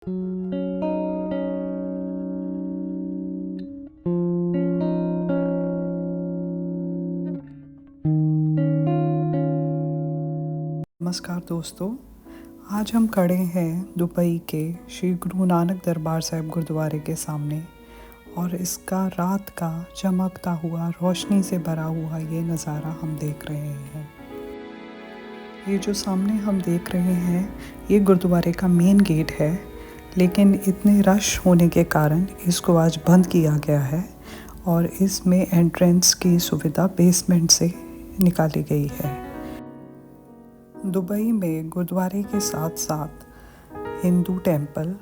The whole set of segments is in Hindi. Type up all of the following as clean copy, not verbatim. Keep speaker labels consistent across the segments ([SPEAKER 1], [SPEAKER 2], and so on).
[SPEAKER 1] नमस्कार दोस्तों, आज हम खड़े हैं दुबई के श्री गुरु नानक दरबार साहिब गुरुद्वारे के सामने और इसका रात का चमकता हुआ रोशनी से भरा हुआ ये नज़ारा हम देख रहे हैं। ये जो सामने हम देख रहे हैं ये गुरुद्वारे का मेन गेट है, लेकिन इतने रश होने के कारण इसको आज बंद किया गया है और इसमें एंट्रेंस की सुविधा बेसमेंट से निकाली गई है। दुबई में गुरुद्वारे के साथ साथ हिंदू टेंपल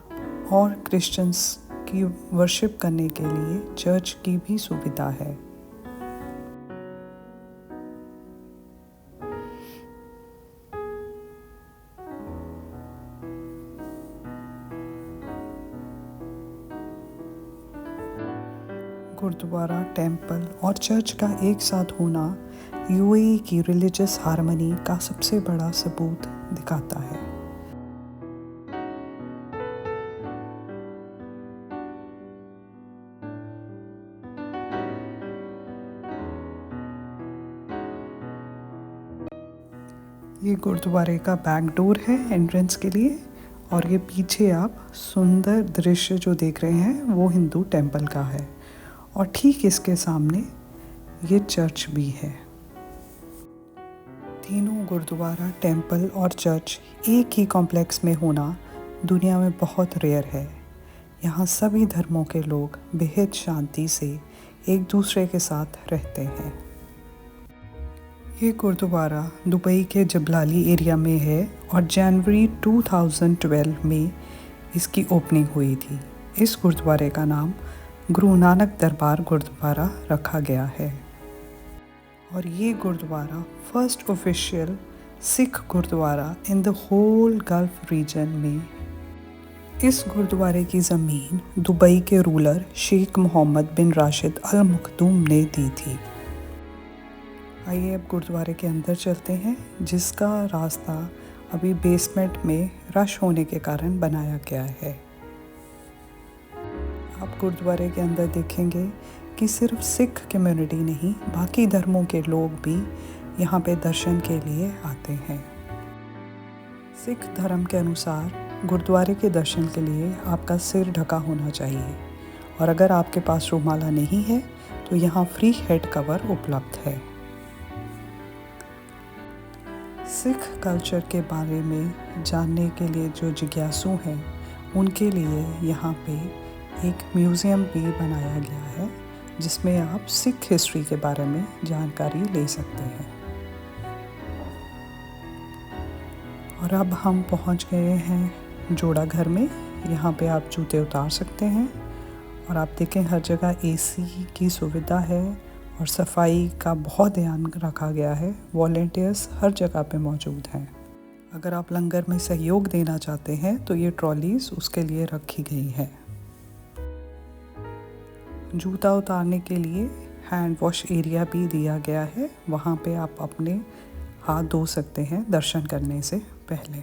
[SPEAKER 1] और क्रिश्चियंस की वर्शिप करने के लिए चर्च की भी सुविधा है। गुरुद्वारा, टेंपल और चर्च का एक साथ होना यूएई की रिलीजियस हार्मनी का सबसे बड़ा सबूत दिखाता है। ये गुरुद्वारे का बैक डोर है एंट्रेंस के लिए, और ये पीछे आप सुंदर दृश्य जो देख रहे हैं वो हिंदू टेंपल का है, और ठीक इसके सामने ये चर्च भी है। तीनों गुरुद्वारा, टेंपल और चर्च एक ही कॉम्प्लेक्स में होना दुनिया में बहुत रेयर है। यहाँ सभी धर्मों के लोग बेहद शांति से एक दूसरे के साथ रहते हैं। ये गुरुद्वारा दुबई के जबलाली एरिया में है और जनवरी 2012 में इसकी ओपनिंग हुई थी। इस गुरुद्वारे का नाम गुरु नानक दरबार गुरुद्वारा रखा गया है और ये gurdwara first official Sikh gurdwara in the whole Gulf region में। इस गुरुद्वारे की ज़मीन दुबई के ruler Sheikh Mohammed bin Rashid Al Maktoum ने दी थी। आइए अब गुरुद्वारे के अंदर चलते हैं, जिसका रास्ता अभी बेसमेंट में रश होने के कारण बनाया गया है। आप गुरुद्वारे के अंदर देखेंगे कि सिर्फ सिख कम्युनिटी नहीं, बाकी धर्मों के लोग भी यहाँ पे दर्शन के लिए आते हैं। सिख धर्म के अनुसार गुरुद्वारे के दर्शन के लिए आपका सिर ढका होना चाहिए, और अगर आपके पास रुमाला नहीं है तो यहाँ फ्री हेड कवर उपलब्ध है। सिख कल्चर के बारे में जानने के लिए जो जिज्ञासु हैं उनके लिए यहाँ पे एक म्यूज़ियम भी बनाया गया है, जिसमें आप सिख हिस्ट्री के बारे में जानकारी ले सकते हैं। और अब हम पहुंच गए हैं जोड़ा घर में। यहाँ पे आप जूते उतार सकते हैं और आप देखें हर जगह एसी की सुविधा है और सफाई का बहुत ध्यान रखा गया है। वॉलंटियर्स हर जगह पे मौजूद हैं। अगर आप लंगर में सहयोग देना चाहते हैं तो ये ट्रॉलीज उसके लिए रखी गई हैं। जूता उतारने के लिए हैंड वॉश एरिया भी दिया गया है, वहाँ पे आप अपने हाथ धो सकते हैं दर्शन करने से पहले।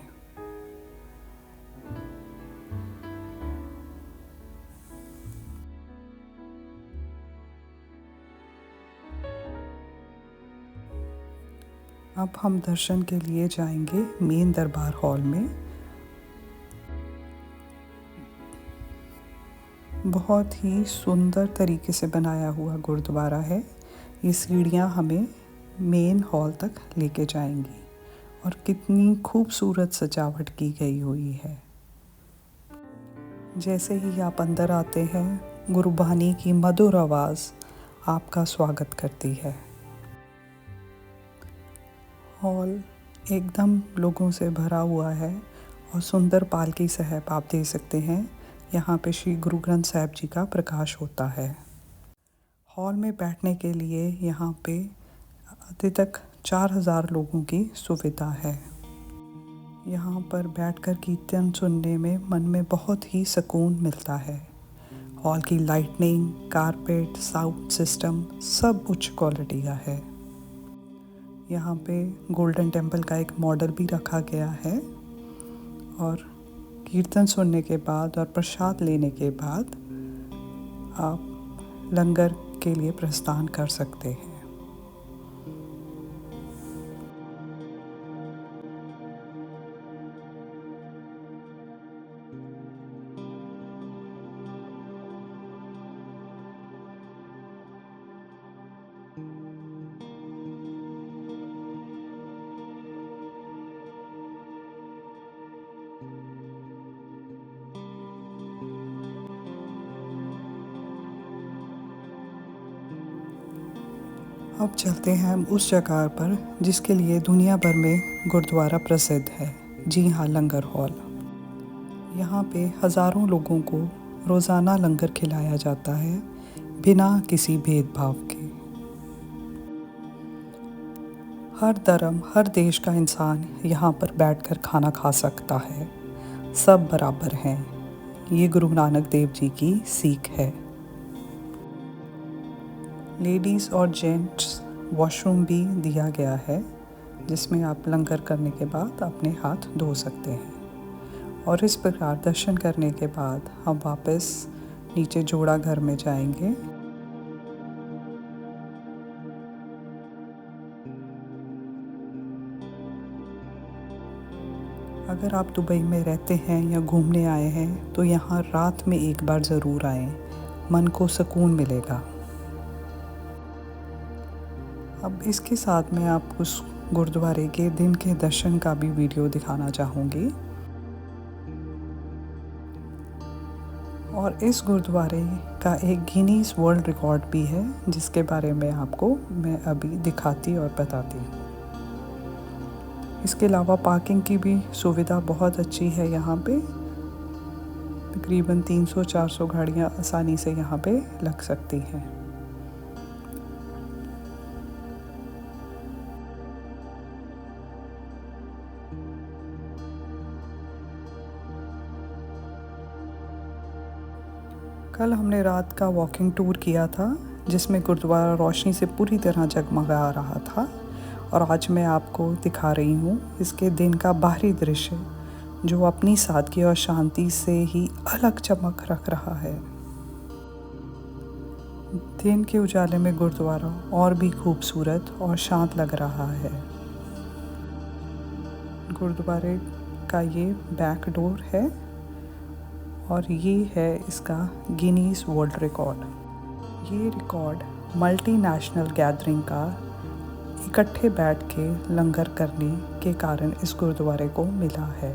[SPEAKER 1] अब हम दर्शन के लिए जाएंगे मेन दरबार हॉल में। बहुत ही सुंदर तरीके से बनाया हुआ गुरुद्वारा है। ये सीढ़ियाँ हमें मेन हॉल तक लेके जाएंगी और कितनी खूबसूरत सजावट की गई हुई है। जैसे ही आप अंदर आते हैं, गुरुबानी की मधुर आवाज़ आपका स्वागत करती है। हॉल एकदम लोगों से भरा हुआ है और सुंदर पालकी साहब आप देख सकते हैं। यहाँ पे श्री गुरु ग्रंथ साहिब जी का प्रकाश होता है। हॉल में बैठने के लिए यहाँ पे अभी तक 4000 लोगों की सुविधा है। यहाँ पर बैठकर कीर्तन सुनने में मन में बहुत ही सुकून मिलता है। हॉल की लाइटनिंग, कारपेट, साउंड सिस्टम सब उच्च क्वालिटी का है। यहाँ पे गोल्डन टेम्पल का एक मॉडल भी रखा गया है और कीर्तन सुनने के बाद और प्रसाद लेने के बाद आप लंगर के लिए प्रस्थान कर सकते हैं। अब चलते हैं हम उस जगह पर जिसके लिए दुनिया भर में गुरुद्वारा प्रसिद्ध है। जी हाँ, लंगर हॉल। यहाँ पे हज़ारों लोगों को रोज़ाना लंगर खिलाया जाता है बिना किसी भेदभाव के। हर धर्म, हर देश का इंसान यहाँ पर बैठकर खाना खा सकता है। सब बराबर हैं। ये गुरु नानक देव जी की सीख है। लेडीज़ और जेंट्स वॉशरूम भी दिया गया है जिसमें आप लंगर करने के बाद अपने हाथ धो सकते हैं। और इस प्रकार दर्शन करने के बाद हम वापस नीचे जोड़ा घर में जाएंगे। अगर आप दुबई में रहते हैं या घूमने आए हैं तो यहाँ रात में एक बार ज़रूर आएं। मन को सुकून मिलेगा। अब इसके साथ मैं आपको उस गुरुद्वारे के दिन के दर्शन का भी वीडियो दिखाना चाहूँगी। और इस गुरुद्वारे का एक गिनीज वर्ल्ड रिकॉर्ड भी है जिसके बारे में आपको मैं अभी दिखाती और बताती। इसके अलावा पार्किंग की भी सुविधा बहुत अच्छी है। यहाँ पे तकरीबन 300-400 गाड़ियाँ आसानी से यहाँ पे लग सकती हैं। कल हमने रात का वॉकिंग टूर किया था जिसमें गुरुद्वारा रोशनी से पूरी तरह जगमगा रहा था। और आज मैं आपको दिखा रही हूँ इसके दिन का बाहरी दृश्य जो अपनी सादगी और शांति से ही अलग चमक रख रहा है। दिन के उजाले में गुरुद्वारा और भी खूबसूरत और शांत लग रहा है। गुरुद्वारे का ये बैक डोर है और ये है इसका गिनीज वर्ल्ड रिकॉर्ड। ये रिकॉर्ड मल्टीनेशनल गैदरिंग का इकट्ठे बैठ के लंगर करने के कारण इस गुरुद्वारे को मिला है।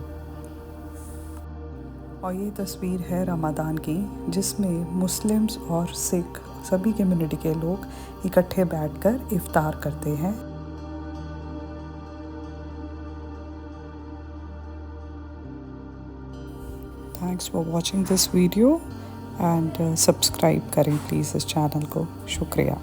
[SPEAKER 1] और ये तस्वीर है रमज़ान की जिसमें मुस्लिम्स और सिख सभी कम्युनिटी के लोग इकट्ठे बैठकर इफ्तार करते हैं। Thanks for watching this video and subscribe करें प्लीज़ इस चैनल को। शुक्रिया।